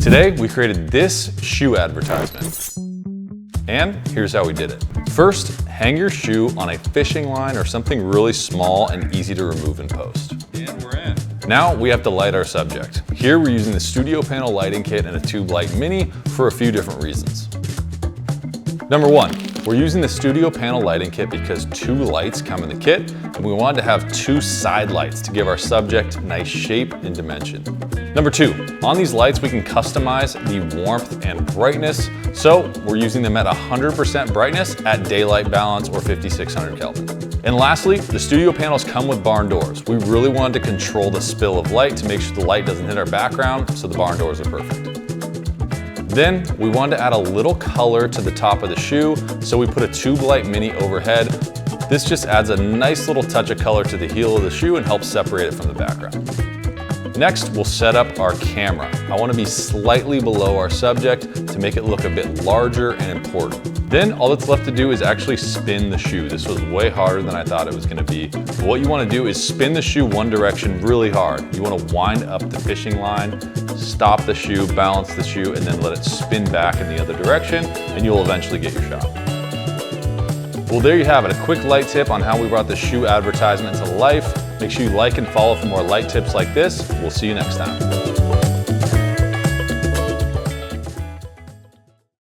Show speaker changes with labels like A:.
A: Today, we created this shoe advertisement. And here's how we did it. First, hang your shoe on a fishing line or something really small and easy to remove in post.
B: And we're in.
A: Now we have to light our subject. Here we're using the Studio Panel lighting kit and a Tube Light Mini for a few different reasons. Number one, we're using the Studio Panel lighting kit because 2 lights come in the kit, and we wanted to have 2 side lights to give our subject nice shape and dimension. Number 2, on these lights we can customize the warmth and brightness, so we're using them at 100% brightness at daylight balance or 5600 Kelvin. And lastly, the studio panels come with barn doors. We really wanted to control the spill of light to make sure the light doesn't hit our background, so the barn doors are perfect. Then we wanted to add a little color to the top of the shoe, so we put a Tube Light Mini overhead. This just adds a nice little touch of color to the heel of the shoe and helps separate it from the background. Next, we'll set up our camera. I want to be slightly below our subject to make it look a bit larger and important. Then all that's left to do is actually spin the shoe. This was way harder than I thought it was going to be. But what you want to do is spin the shoe one direction really hard. You want to wind up the fishing line, stop the shoe, balance the shoe, and then let it spin back in the other direction, and you'll eventually get your shot. Well, there you have it, a quick light tip on how we brought the shoe advertisement to life. Make sure you like and follow for more light tips like this. We'll see you next time.